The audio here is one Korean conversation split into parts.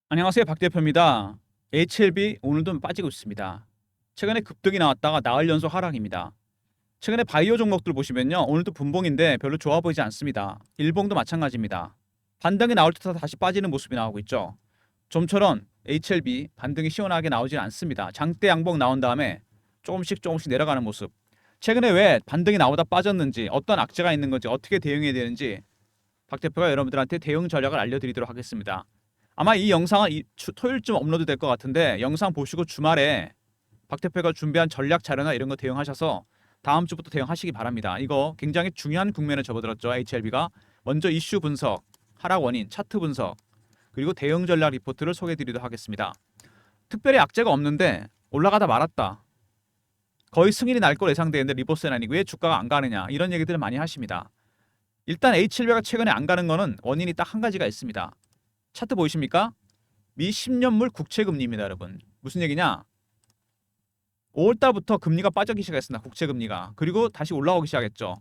안녕하세요. 박 대표입니다. HLB 오늘도 빠지고 있습니다. 최근에 급등이 나왔다가 나흘 연속 하락입니다. 최근에 바이오 종목들 보시면요. 오늘도 분봉인데 별로 좋아 보이지 않습니다. 일봉도 마찬가지입니다. 반등이 나올 듯 다시 빠지는 모습이 나오고 있죠. 좀처럼 HLB 반등이 시원하게 나오지 않습니다. 장대 양봉 나온 다음에 조금씩 내려가는 모습. 최근에 왜 반등이 나오다 빠졌는지, 어떤 악재가 있는 건지, 어떻게 대응해야 되는지 박 대표가 여러분들한테 대응 전략을 알려드리도록 하겠습니다. 아마 이 영상은 토요일쯤 업로드 될 것 같은데, 영상 보시고 주말에 박 대표가 준비한 전략 자료나 이런 거 대응하셔서 다음 주부터 대응하시기 바랍니다. 이거 굉장히 중요한 국면에 접어들었죠. HLB가 먼저 이슈 분석, 하락 원인, 차트 분석, 그리고 대응 전략 리포트를 소개해드리도록 하겠습니다. 특별히 악재가 없는데 올라가다 말았다, 거의 승인이 날 걸 예상되는데 리버스는 아니고 왜 주가가 안 가느냐, 이런 얘기들을 많이 하십니다. 일단 HLB가 최근에 안 가는 거는 원인이 딱 한 가지가 있습니다. 차트 보이십니까? 미 10년물 국채금리입니다, 여러분. 무슨 얘기냐? 5월달부터 금리가 빠지기 시작했습니다. 국채금리가. 그리고 다시 올라오기 시작했죠.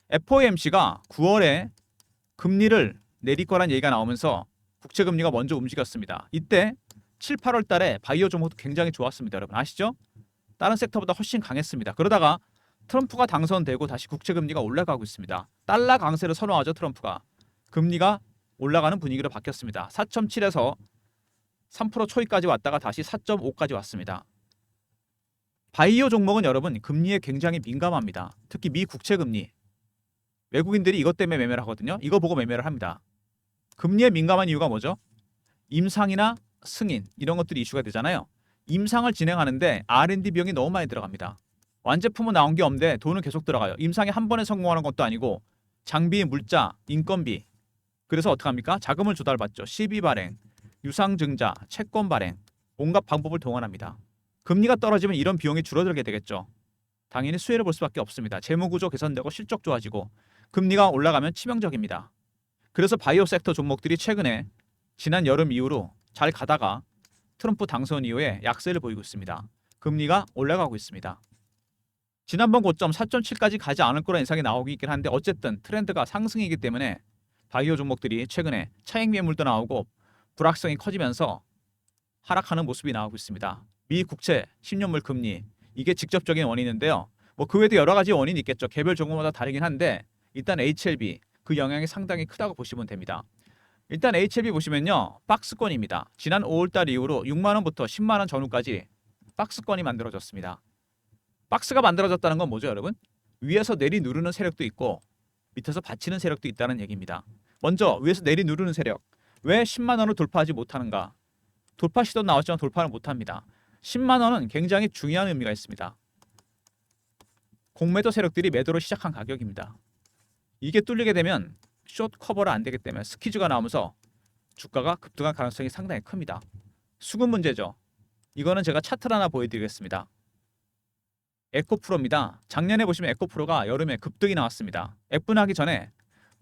FOMC가 9월에 금리를 내릴 거란 얘기가 나오면서 국채금리가 먼저 움직였습니다. 이때 7, 8월 달에 바이오 종목도 굉장히 좋았습니다, 여러분. 아시죠? 다른 섹터보다 훨씬 강했습니다. 그러다가 트럼프가 당선되고 다시 국채금리가 올라가고 있습니다. 달러 강세를 선호하죠, 트럼프가. 금리가 올라가는 분위기로 바뀌었습니다. 4.7에서 3% 초이까지 왔다가 다시 4.5까지 왔습니다. 바이오 종목은 여러분 금리에 굉장히 민감합니다. 특히 미 국채금리. 외국인들이 이것 때문에 매매를 하거든요. 이거 보고 매매를 합니다. 금리에 민감한 이유가 뭐죠? 임상이나 승인 이런 것들이 이슈가 되잖아요. 임상을 진행하는데 R&D 비용이 너무 많이 들어갑니다. 완제품은 나온 게 없는데 돈은 계속 들어가요. 임상이 한 번에 성공하는 것도 아니고 장비, 물자, 인건비. 그래서 어떡합니까? 자금을 조달받죠. 시비 발행, 유상증자, 채권 발행, 온갖 방법을 동원합니다. 금리가 떨어지면 이런 비용이 줄어들게 되겠죠. 당연히 수혜를 볼 수밖에 없습니다. 재무구조 개선되고 실적 좋아지고 금리가 올라가면 치명적입니다. 그래서 바이오 섹터 종목들이 최근에 지난 여름 이후로 잘 가다가 트럼프 당선 이후에 약세를 보이고 있습니다. 금리가 올라가고 있습니다. 지난번 고점 4.7까지 가지 않을 거란 예상이 나오고 있긴 한데 어쨌든 트렌드가 상승이기 때문에 바이오 종목들이 최근에 차익 매물도 나오고 불확성이 커지면서 하락하는 모습이 나오고 있습니다. 미 국채 10년물 금리, 이게 직접적인 원인인데요. 뭐 그 외에도 여러 가지 원인이 있겠죠. 개별 종목마다 다르긴 한데 일단 HLB 그 영향이 상당히 크다고 보시면 됩니다. 일단 HLB 보시면요, 박스권입니다. 지난 5월달 이후로 6만 원부터 10만 원 전후까지 박스권이 만들어졌습니다. 박스가 만들어졌다는 건 뭐죠, 여러분? 위에서 내리 누르는 세력도 있고 밑에서 받치는 세력도 있다는 얘기입니다. 먼저 위에서 내리 누르는 세력. 왜 10만 원을 돌파하지 못하는가? 돌파 시도 나왔지만 돌파를 못합니다. 10만 원은 굉장히 중요한 의미가 있습니다. 공매도 세력들이 매도를 시작한 가격입니다. 이게 뚫리게 되면 숏 커버를 안 되기 때문에 스퀴즈가 나오면서 주가가 급등할 가능성이 상당히 큽니다. 수급 문제죠. 이거는 제가 차트를 하나 보여드리겠습니다. 에코프로입니다. 작년에 보시면 에코프로가 여름에 급등이 나왔습니다. F분하기 전에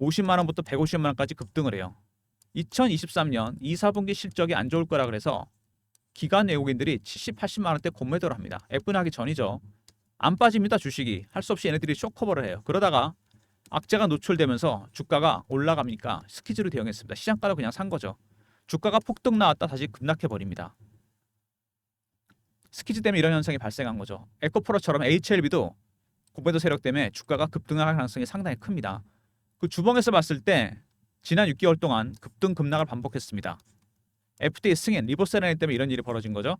50만 원부터 150만 원까지 급등을 해요. 2023년 2, 4분기 실적이 안 좋을 거라 그래서 기관 외국인들이 70, 80만 원대 공매도를 합니다. F분하기 전이죠. 안 빠집니다. 주식이. 할 수 없이 얘네들이 쇼커버를 해요. 그러다가 악재가 노출되면서 주가가 올라가니까 스퀴즈로 대응했습니다. 시장가로 그냥 산 거죠. 주가가 폭등 나왔다 다시 급락해버립니다. 스퀴즈 때문에 이런 현상이 발생한 거죠. 에코프로처럼 HLB도 공매도 세력 때문에 주가가 급등할 가능성이 상당히 큽니다. 그 주봉에서 봤을 때 지난 6개월 동안 급등 급락을 반복했습니다. FDA 승인, 리버스 라인 때문에 이런 일이 벌어진 거죠.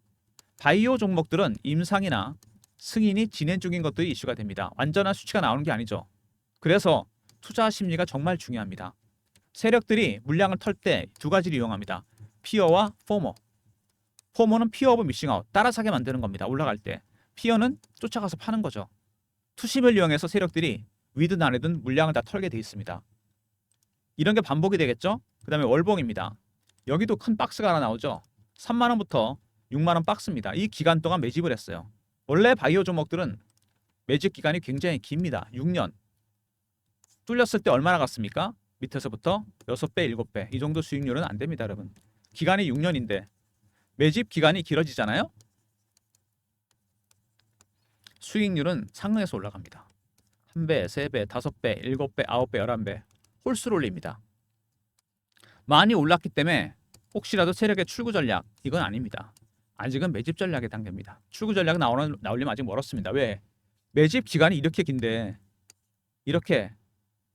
바이오 종목들은 임상이나 승인이 진행 중인 것들이 이슈가 됩니다. 완전한 수치가 나오는 게 아니죠. 그래서 투자 심리가 정말 중요합니다. 세력들이 물량을 털 때 두 가지를 이용합니다. 피어와 포모. 포모는 피어 오브 미싱아웃, 따라 사게 만드는 겁니다. 올라갈 때. 피어는 쫓아가서 파는 거죠. 투심을 이용해서 세력들이 위든 아래든 물량을 다 털게 돼 있습니다. 이런 게 반복이 되겠죠. 그 다음에 월봉입니다. 여기도 큰 박스가 하나 나오죠. 3만 원부터 6만 원 박스입니다. 이 기간 동안 매집을 했어요. 원래 바이오 종목들은 매집 기간이 굉장히 깁니다. 6년. 뚫렸을 때 얼마나 갔습니까? 밑에서부터 6배, 7배. 이 정도 수익률은 안 됩니다, 여러분. 기간이 6년인데 매집 기간이 길어지잖아요. 수익률은 상승해서 올라갑니다. 1배, 3배, 5배, 7배, 9배, 11배 홀수로 올립니다. 많이 올랐기 때문에 혹시라도 세력의 출구 전략 이건 아닙니다. 아직은 매집 전략의 단계입니다. 출구 전략 나오려면 아직 멀었습니다. 왜? 매집 기간이 이렇게 긴데 이렇게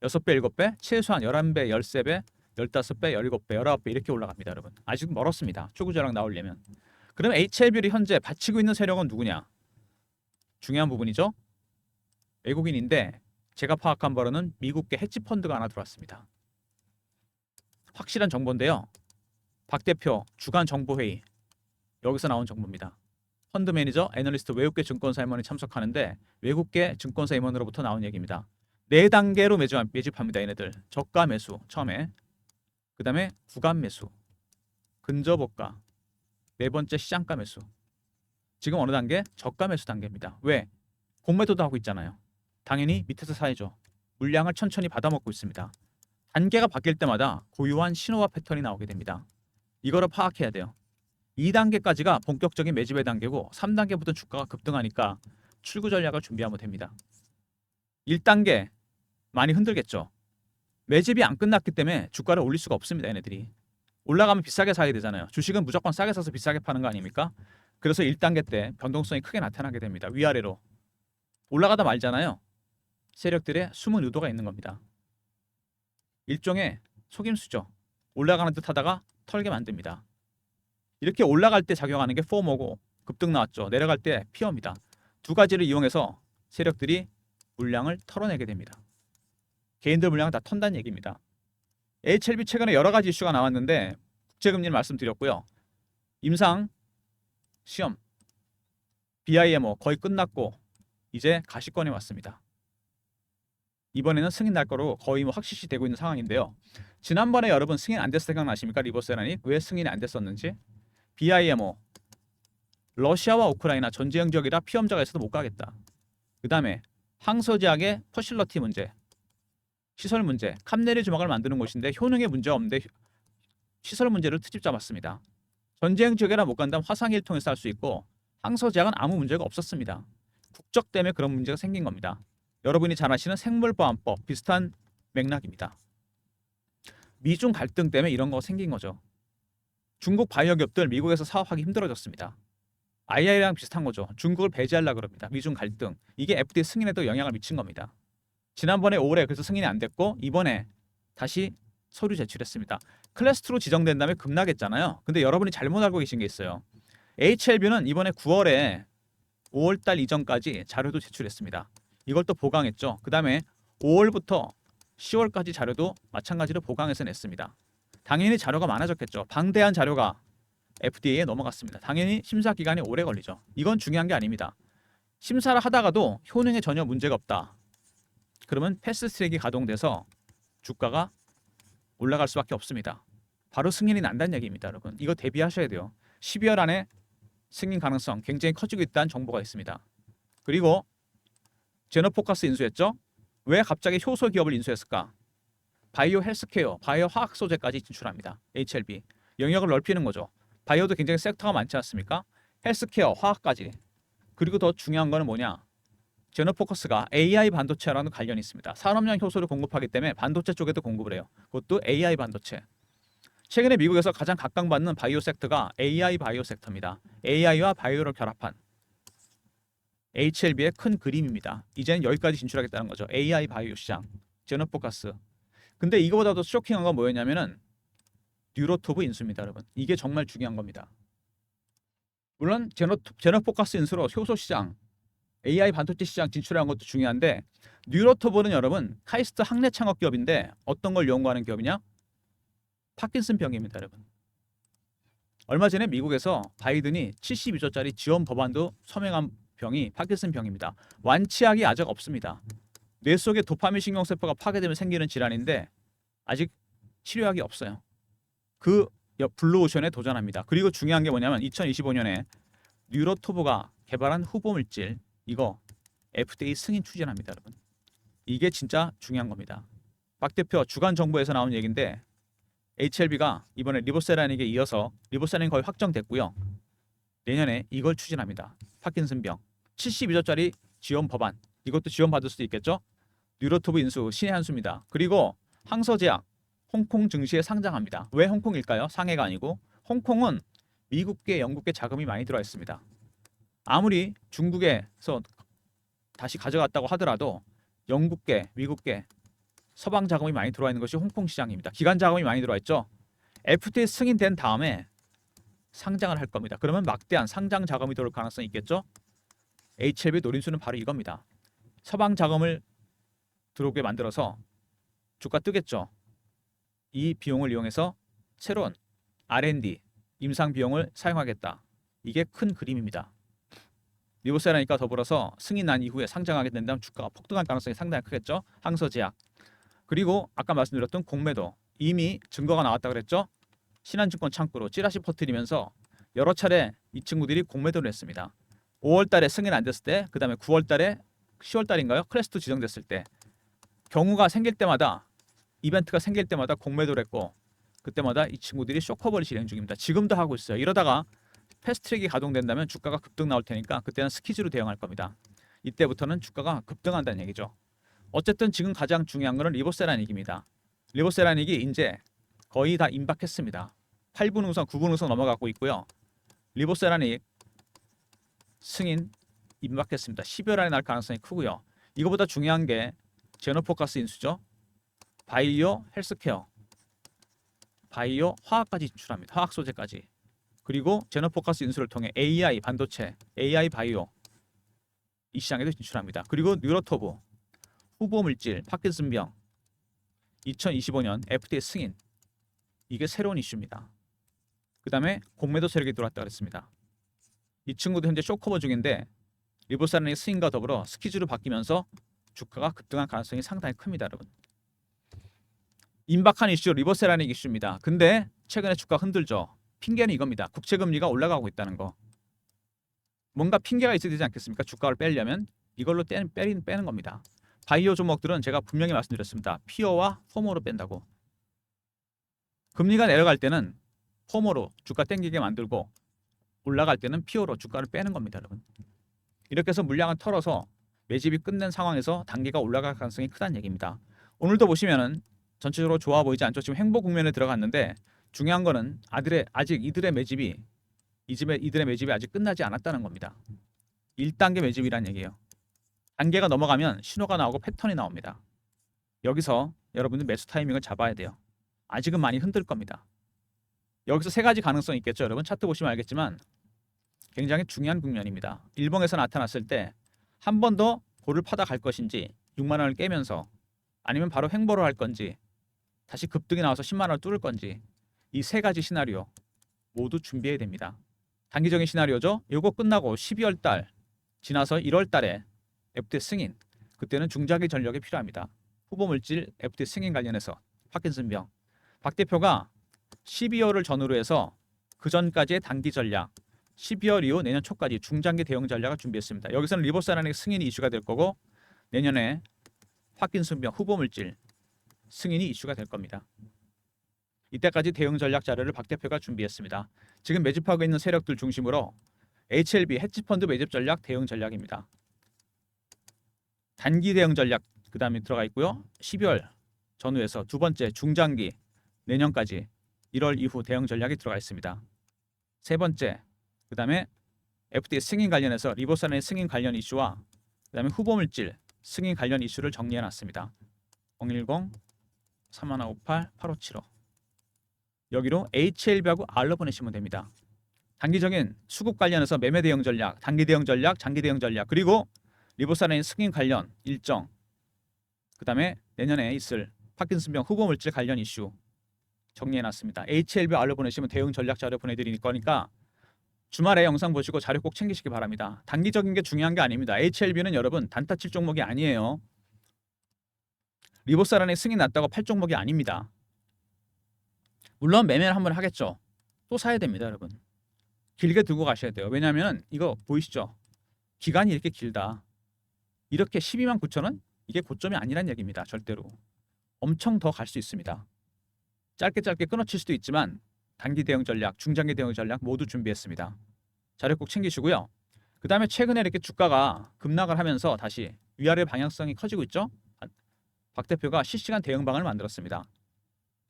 6배, 7배, 최소한 11배, 13배, 15배, 17배, 19배 이렇게 올라갑니다, 여러분. 아직 멀었습니다. 출구 전략 나오려면. 그럼 HLB를 현재 바치고 있는 세력은 누구냐? 중요한 부분이죠. 외국인인데 제가 파악한 바로는 미국계 헤지 펀드가 하나 들어왔습니다. 확실한 정보인데요. 박 대표 주간 정보회의 여기서 나온 정보입니다. 펀드 매니저, 애널리스트, 외국계 증권사 임원이 참석하는데 외국계 증권사 임원으로부터 나온 얘기입니다. 4단계로 매집합니다. 얘네들. 저가 매수 처음에, 그 다음에 구간 매수, 근저보가, 4번째 시장가 매수. 지금 어느 단계? 저가 매수 단계입니다. 왜? 공매도도 하고 있잖아요. 당연히 밑에서 사야죠. 물량을 천천히 받아먹고 있습니다. 단계가 바뀔 때마다 고유한 신호와 패턴이 나오게 됩니다. 이거를 파악해야 돼요. 2단계까지가 본격적인 매집의 단계고 3단계부터 주가가 급등하니까 출구 전략을 준비하면 됩니다. 1단계 많이 흔들겠죠. 매집이 안 끝났기 때문에 주가를 올릴 수가 없습니다. 얘네들이. 올라가면 비싸게 사야 되잖아요. 주식은 무조건 싸게 사서 비싸게 파는 거 아닙니까? 그래서 1단계 때 변동성이 크게 나타나게 됩니다. 위아래로. 올라가다 말잖아요. 세력들의 숨은 의도가 있는 겁니다. 일종의 속임수죠. 올라가는 듯 하다가 털게 만듭니다. 이렇게 올라갈 때 작용하는 게 포머고 급등 나왔죠. 내려갈 때 피어입니다. 두 가지를 이용해서 세력들이 물량을 털어내게 됩니다. 개인들 물량을 다 턴다는 얘기입니다. HLB 최근에 여러 가지 이슈가 나왔는데 국제금리를 말씀드렸고요. 임상 시험 BIMO 거의 끝났고 이제 가시권에 왔습니다. 이번에는 승인 날 거로 거의 확실시 되고 있는 상황인데요. 지난번에 여러분 승인 안 됐을 때 생각나십니까? 리버세라닉 왜 승인이 안 됐었는지. BIMO 러시아와 우크라이나 전쟁 지역이라 피험자가 있어도 못 가겠다. 그 다음에 항서제약의 퍼실러티 문제, 시설 문제, 캄네리 주막을 만드는 곳인데 효능에 문제가 없는데 시설 문제를 트집 잡았습니다. 전쟁 지역이라 못 간다면 화상일 통해서 할 수 있고 항서제약은 아무 문제가 없었습니다. 국적 때문에 그런 문제가 생긴 겁니다. 여러분이 잘 아시는 생물보안법 비슷한 맥락입니다. 미중 갈등 때문에 이런 거 생긴 거죠. 중국 바이오 기업들 미국에서 사업하기 힘들어졌습니다. IRA랑 비슷한 거죠. 중국을 배제하려고 그럽니다. 미중 갈등. 이게 FDA 승인에도 영향을 미친 겁니다. 지난번에 5월에 그래서 승인이 안 됐고 이번에 다시 서류 제출했습니다. 클래스 2로 지정된다면 급락했잖아요. 근데 여러분이 잘못 알고 계신 게 있어요. HLB는 이번에 9월에 5월달 이전까지 자료도 제출했습니다. 이걸 또 보강했죠. 그 다음에 5월부터 10월까지 자료도 마찬가지로 보강해서 냈습니다. 당연히 자료가 많아졌겠죠. 방대한 자료가 FDA에 넘어갔습니다. 당연히 심사 기간이 오래 걸리죠. 이건 중요한 게 아닙니다. 심사를 하다가도 효능에 전혀 문제가 없다. 그러면 패스트트랙이 가동돼서 주가가 올라갈 수밖에 없습니다. 바로 승인이 난다는 얘기입니다, 여러분. 이거 대비하셔야 돼요. 12월 안에 승인 가능성 굉장히 커지고 있다는 정보가 있습니다. 그리고 제너포커스 인수했죠. 왜 갑자기 효소 기업을 인수했을까? 바이오 헬스케어, 바이오 화학 소재까지 진출합니다. HLB. 영역을 넓히는 거죠. 바이오도 굉장히 섹터가 많지 않습니까? 헬스케어, 화학까지. 그리고 더 중요한 거는 뭐냐? 제너포커스가 AI 반도체와는 관련이 있습니다. 산업용 효소를 공급하기 때문에 반도체 쪽에도 공급을 해요. 그것도 AI 반도체. 최근에 미국에서 가장 각광받는 바이오 섹터가 AI 바이오 섹터입니다. AI와 바이오를 결합한 HLB의 큰 그림입니다. 이제는 여기까지 진출하겠다는 거죠. AI 바이오 시장, 제너포커스. 근데 이거보다 더 쇼킹한 건 뭐였냐면은 뉴로토브 인수입니다, 여러분. 이게 정말 중요한 겁니다. 물론 제너포커스 인수로 효소 시장, AI 반도체 시장 진출한 것도 중요한데 뉴로토브는 여러분 카이스트 학내 창업 기업인데 어떤 걸 연구하는 기업이냐? 파킨슨 병입니다, 여러분. 얼마 전에 미국에서 바이든이 72조짜리 지원 법안도 서명한 병이 파킨슨 병입니다. 완치약이 아직 없습니다. 뇌 속에 도파민 신경세포가 파괴되면 생기는 질환인데 아직 치료약이 없어요. 그 블루오션에 도전합니다. 그리고 중요한 게 뭐냐면 2025년에 뉴로토브가 개발한 후보 물질 이거 FDA 승인 추진합니다, 여러분. 이게 진짜 중요한 겁니다. 박 대표 주간 정보에서 나온 얘기인데 HLB가 이번에 리보세라닉에 이어서 리보세라닉 거의 확정됐고요. 내년에 이걸 추진합니다. 파킨슨병 72조짜리 지원 법안 이것도 지원받을 수도 있겠죠. 뉴로토브 인수 신의 한 수입니다. 그리고 항서제약 홍콩 증시에 상장합니다. 왜 홍콩일까요? 상해가 아니고 홍콩은 미국계, 영국계 자금이 많이 들어와 있습니다. 아무리 중국에서 다시 가져갔다고 하더라도 영국계, 미국계, 서방 자금이 많이 들어와 있는 것이 홍콩 시장입니다. 기관 자금이 많이 들어와 있죠. FTA 승인된 다음에 상장을 할 겁니다. 그러면 막대한 상장 자금이 들어올 가능성이 있겠죠. HLB 노림수는 바로 이겁니다. 서방 자금을 들어오게 만들어서 주가 뜨겠죠. 이 비용을 이용해서 새로운 R&D, 임상 비용을 사용하겠다. 이게 큰 그림입니다. 리보세라니까 더불어서 승인 난 이후에 상장하게 된다면 주가가 폭등할 가능성이 상당히 크겠죠. 항서제약. 그리고 아까 말씀드렸던 공매도 이미 증거가 나왔다 그랬죠. 신한증권 창구로 찌라시 퍼뜨리면서 여러 차례 이 친구들이 공매도를 했습니다. 5월 달에 승인 안 됐을 때, 그 다음에 9월 달에 10월 달인가요? 클래스2 지정됐을 때 경우가 생길 때마다 이벤트가 생길 때마다 공매도를 했고 그때마다 이 친구들이 쇼커버를 진행 중입니다. 지금도 하고 있어요. 이러다가 패스트트랙이 가동된다면 주가가 급등 나올 테니까 그때는 스키즈로 대응할 겁니다. 이때부터는 주가가 급등한다는 얘기죠. 어쨌든 지금 가장 중요한 것은 리보세라닉입니다. 리보세라닉이 이제 거의 다 임박했습니다. 8분 우선, 9분 우선 넘어가고 있고요. 리보세라닉 승인 임박했습니다. 12월 안에 날 가능성이 크고요. 이거보다 중요한 게 제노포커스 인수죠. 바이오 헬스케어, 바이오 화학까지 진출합니다. 화학 소재까지. 그리고 제노포커스 인수를 통해 AI 반도체, AI 바이오 이 시장에도 진출합니다. 그리고 뉴로토브, 후보 물질, 파킨슨병 2025년 FTA 승인 이게 새로운 이슈입니다. 그 다음에 공매도 세력이 들어왔다 그랬습니다. 이 친구도 현재 쇼커버 중인데 리보세라닉 승인과 더불어 스키즈로 바뀌면서 주가가 급등할 가능성이 상당히 큽니다. 여러분. 임박한 이슈 리보세라닉 이슈입니다. 근데 최근에 주가 흔들죠. 핑계는 이겁니다. 국채금리가 올라가고 있다는 거. 뭔가 핑계가 있어야 되지 않겠습니까? 주가를 빼려면 이걸로 빼는 겁니다. 바이오 종목들은 제가 분명히 말씀드렸습니다. 피어와 포모로 뺀다고. 금리가 내려갈 때는 포모로 주가 땡기게 만들고 올라갈 때는 피어로 주가를 빼는 겁니다. 여러분. 이렇게 해서 물량을 털어서 매집이 끝낸 상황에서 단기가 올라갈 가능성이 크다는 얘기입니다. 오늘도 보시면은 전체적으로 좋아 보이지 않죠? 지금 횡보 국면에 들어갔는데 중요한 거는 아직 이들의 매집이 아직 끝나지 않았다는 겁니다. 1단계 매집이란 얘기예요. 단계가 넘어가면 신호가 나오고 패턴이 나옵니다. 여기서 여러분들 매수 타이밍을 잡아야 돼요. 아직은 많이 흔들 겁니다. 여기서 세 가지 가능성이 있겠죠. 여러분 차트 보시면 알겠지만 굉장히 중요한 국면입니다. 일봉에서 나타났을 때 한 번 더 고를 파다 갈 것인지 6만 원을 깨면서 아니면 바로 횡보를 할 건지 다시 급등이 나와서 10만 원을 뚫을 건지 이 세 가지 시나리오 모두 준비해야 됩니다. 단기적인 시나리오죠. 이거 끝나고 12월 달 지나서 1월 달에 FTA 승인 그때는 중장기 전략이 필요합니다. 후보 물질 FTA 승인 관련해서 파킨슨병 박 대표가 12월을 전후로 해서 그 전까지의 단기 전략 12월 이후 내년 초까지 중장기 대응 전략을 준비했습니다. 여기서는 리보세라닉 승인이 이슈가 될 거고 내년에 파킨슨병 후보 물질 승인이 이슈가 될 겁니다. 이때까지 대응 전략 자료를 박 대표가 준비했습니다. 지금 매집하고 있는 세력들 중심으로 HLB 헤지펀드 매집 전략 대응 전략입니다. 단기 대응 전략 그 다음에 들어가 있고요. 12월 전후에서 두 번째 중장기 내년까지 1월 이후 대응 전략이 들어가 있습니다. 세 번째 그 다음에 FTA 승인 관련해서 리보세라닉 승인 관련 이슈와 그 다음에 후보 물질 승인 관련 이슈를 정리해놨습니다. 010-3158-8575 여기로 HLB하고 R로 보내시면 됩니다. 단기적인 수급 관련해서 매매 대응 전략, 단기 대응 전략, 장기 대응 전략 그리고 리보세라닉 승인 관련 일정 그 다음에 내년에 있을 파킨슨병 후보 물질 관련 이슈 정리해놨습니다. HLB R로 보내시면 대응 전략 자료 보내드릴 거니까 주말에 영상 보시고 자료 꼭 챙기시기 바랍니다. 단기적인 게 중요한 게 아닙니다. HLB는 여러분 단타 칠 종목이 아니에요. 리보세라닉 승인 났다고 팔 종목이 아닙니다. 물론 매매를 한번 하겠죠. 또 사야 됩니다. 여러분. 길게 들고 가셔야 돼요. 왜냐하면 이거 보이시죠? 기간이 이렇게 길다. 이렇게 12만 9천 원? 이게 고점이 아니란 얘기입니다. 절대로. 엄청 더 갈 수 있습니다. 짧게 끊어칠 수도 있지만 단기 대응 전략, 중장기 대응 전략 모두 준비했습니다. 자료 꼭 챙기시고요. 그 다음에 최근에 이렇게 주가가 급락을 하면서 다시 위아래 방향성이 커지고 있죠. 박 대표가 실시간 대응방을 만들었습니다.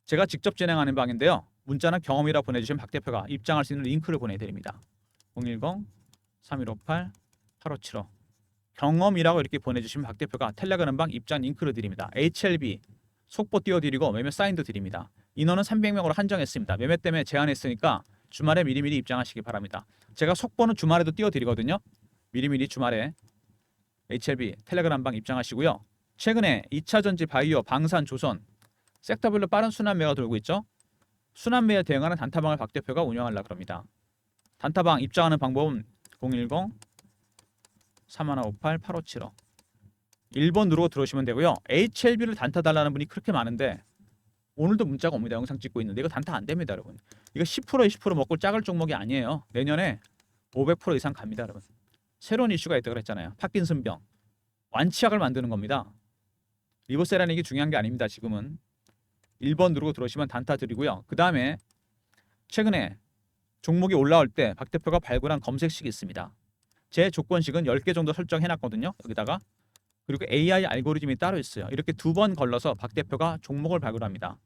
제가 직접 진행하는 방인데요. 문자는 경험이라 보내주시면 박 대표가 입장할 수 있는 링크를 보내드립니다. 010-3158-8575 경험이라고 이렇게 보내주시면 박 대표가 텔레그램방 입장 링크를 드립니다. HLB 속보 띄워드리고 매매 사인도 드립니다. 인원은 300명으로 한정했습니다. 매매 때문에 제한했으니까 주말에 미리미리 입장하시기 바랍니다. 제가 속보는 주말에도 띄워드리거든요. 미리미리 주말에 HLB 텔레그램방 입장하시고요. 최근에 2차전지 바이오, 방산, 조선 섹터별로 빠른 순환매가 돌고 있죠. 순환매에 대응하는 단타방을 박 대표가 운영하려고 합니다. 단타방 입장하는 방법은 010-3158-8575 1번 누르고 들어오시면 되고요. HLB를 단타 달라는 분이 그렇게 많은데 오늘도 문자가 옵니다. 영상 찍고 있는데 이거 단타 안 됩니다, 여러분. 이거 10% 20% 먹고 작을 종목이 아니에요. 내년에 500% 이상 갑니다, 여러분. 새로운 이슈가 있다고 그랬잖아요. 파킨슨병. 완치약을 만드는 겁니다. 리보세라는 게 중요한 게 아닙니다. 지금은 1번 누르고 들어오시면 단타 드리고요. 그 다음에 최근에 종목이 올라올 때 박 대표가 발굴한 검색식이 있습니다. 제 조건식은 10개 정도 설정해놨거든요. 여기다가. 그리고 AI 알고리즘이 따로 있어요. 이렇게 2번 걸러서 박 대표가 종목을 발굴합니다.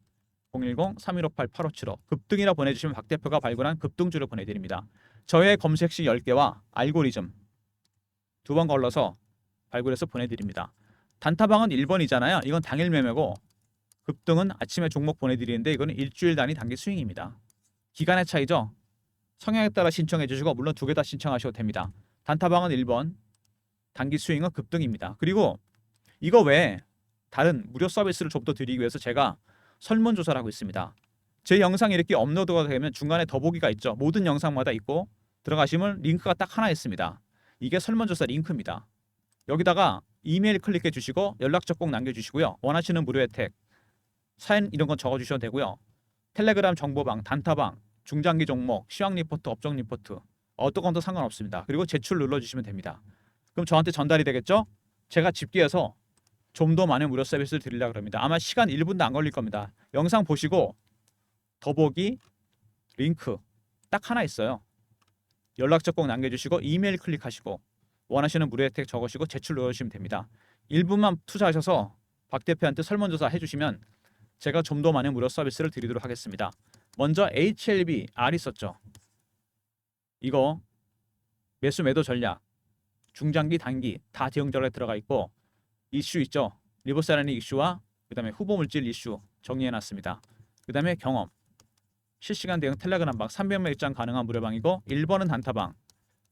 010-3158-8575 급등이라 보내주시면 박 대표가 발굴한 급등주를 보내드립니다. 저의 검색식 10개와 알고리즘 2번 걸러서 발굴해서 보내드립니다. 단타방은 1번이잖아요. 이건 당일 매매고 급등은 아침에 종목 보내드리는데 이거는 일주일 단위 단기 스윙입니다. 기간의 차이죠. 성향에 따라 신청해 주시고 물론 2개 다 신청하셔도 됩니다. 단타방은 1번, 단기 스윙은 급등입니다. 그리고 이거 외에 다른 무료 서비스를 좀 더 드리기 위해서 제가 설문조사를 하고 있습니다. 제 영상이 이렇게 업로드가 되면 중간에 더보기가 있죠. 모든 영상마다 있고 들어가시면 링크가 딱 하나 있습니다. 이게 설문조사 링크입니다. 여기다가 이메일 클릭해 주시고 연락처 꼭 남겨주시고요. 원하시는 무료 혜택, 사연 이런 건 적어주셔도 되고요. 텔레그램 정보방, 단타방, 중장기 종목, 시황 리포트, 업종 리포트 어떤 건도 상관없습니다. 그리고 제출 눌러주시면 됩니다. 그럼 저한테 전달이 되겠죠? 제가 집계해서 좀 더 많은 무료 서비스를 드리려고 합니다. 아마 시간 1분도 안 걸릴 겁니다. 영상 보시고 더보기, 링크 딱 하나 있어요. 연락처 꼭 남겨주시고 이메일 클릭하시고 원하시는 무료 혜택 적으시고 제출 넣어주시면 됩니다. 1분만 투자하셔서 박 대표한테 설문조사 해주시면 제가 좀 더 많은 무료 서비스를 드리도록 하겠습니다. 먼저 HLB R 있었죠. 이거 매수 매도 전략 중장기 단기 다 대응 전략에 들어가 있고 이슈 있죠. 리버사라는 이슈와 그 다음에 후보 물질 이슈 정리해놨습니다. 그 다음에 경험 실시간 대응 텔레그램방 300명 입장 가능한 무료방이고 1번은 단타방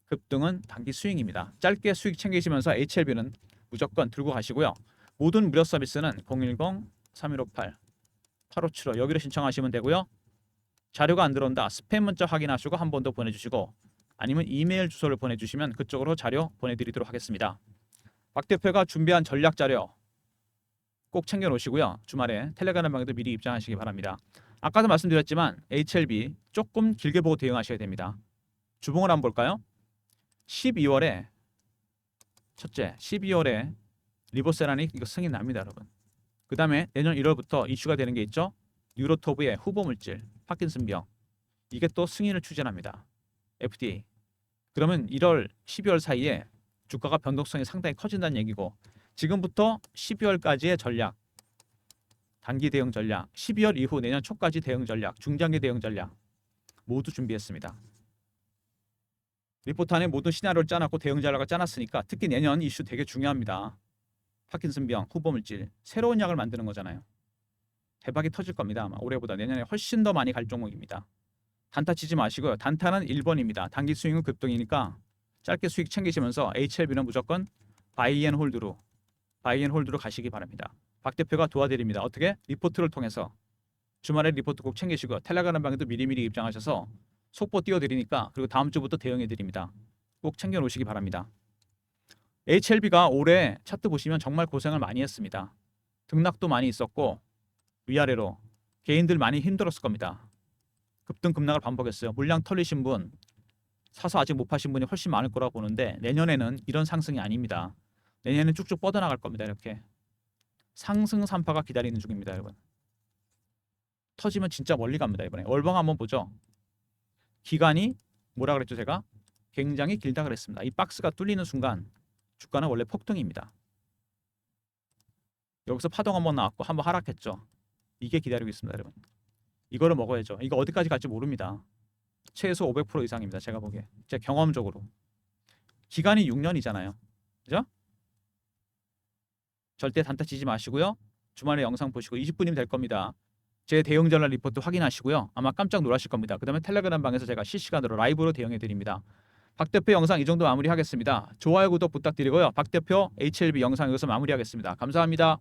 급등은 단기 스윙입니다. 짧게 수익 챙기시면서 HLB는 무조건 들고 가시고요. 모든 무료 서비스는 010-3158-8575 여기로 신청하시면 되고요. 자료가 안 들어온다. 스팸 문자 확인하시고 한 번 더 보내주시고 아니면 이메일 주소를 보내주시면 그쪽으로 자료 보내드리도록 하겠습니다. 박 대표가 준비한 전략 자료 꼭 챙겨 놓으시고요. 주말에 텔레그램 방에도 미리 입장하시기 바랍니다. 아까도 말씀드렸지만 HLB 조금 길게 보고 대응하셔야 됩니다. 주봉을 한번 볼까요? 12월에 첫째 12월에 리보세라닉 이거 승인 납니다, 여러분. 그 다음에 내년 1월부터 이슈가 되는 게 있죠. 뉴로토브의 후보 물질 파킨슨병 이게 또 승인을 추진합니다. FDA. 그러면 1월, 12월 사이에 주가가 변동성이 상당히 커진다는 얘기고 지금부터 12월까지의 전략, 단기 대응 전략, 12월 이후 내년 초까지 대응 전략, 중장기 대응 전략 모두 준비했습니다. 리포트 안에 모든 시나리오를 짜놨고 대응 전략을 짜놨으니까 특히 내년 이슈 되게 중요합니다. 파킨슨병, 후보 물질, 새로운 약을 만드는 거잖아요. 대박이 터질 겁니다. 아마 올해보다 내년에 훨씬 더 많이 갈 종목입니다. 단타 치지 마시고요. 단타는 1번입니다. 단기 스윙은 급등이니까 짧게 수익 챙기시면서 HLB는 무조건 바이앤홀드로 가시기 바랍니다. 박 대표가 도와드립니다. 어떻게? 리포트를 통해서 주말에 리포트 꼭 챙기시고 텔레그램 방에도 미리미리 입장하셔서 속보 띄워드리니까 그리고 다음 주부터 대응해드립니다. 꼭 챙겨 놓으시기 바랍니다. HLB가 올해 차트 보시면 정말 고생을 많이 했습니다. 등락도 많이 있었고 위아래로 개인들 많이 힘들었을 겁니다. 급등 급락을 반복했어요. 물량 털리신 분 사서 아직 못 파신 분이 훨씬 많을 거라고 보는데 내년에는 이런 상승이 아닙니다. 내년에는 쭉쭉 뻗어나갈 겁니다. 이렇게 상승 산파가 기다리는 중입니다, 여러분. 터지면 진짜 멀리 갑니다. 이번에 월봉 한번 보죠. 기간이 뭐라 그랬죠? 제가 굉장히 길다 그랬습니다. 이 박스가 뚫리는 순간 주가는 원래 폭등입니다. 여기서 파동 한번 나왔고 한번 하락했죠. 이게 기다리고 있습니다, 여러분. 이거를 먹어야죠. 이거 어디까지 갈지 모릅니다. 최소 500% 이상입니다. 제가 보기에. 제 경험적으로. 기간이 6년이잖아요. 그죠? 절대 단타 치지 마시고요. 주말에 영상 보시고 20분이면 될 겁니다. 제 대응 전략 리포트 확인하시고요. 아마 깜짝 놀라실 겁니다. 그다음에 텔레그램 방에서 제가 실시간으로 라이브로 대응해 드립니다. 박 대표 영상 이 정도 마무리하겠습니다. 좋아요 구독 부탁드리고요. 박 대표 HLB 영상 여기서 마무리하겠습니다. 감사합니다.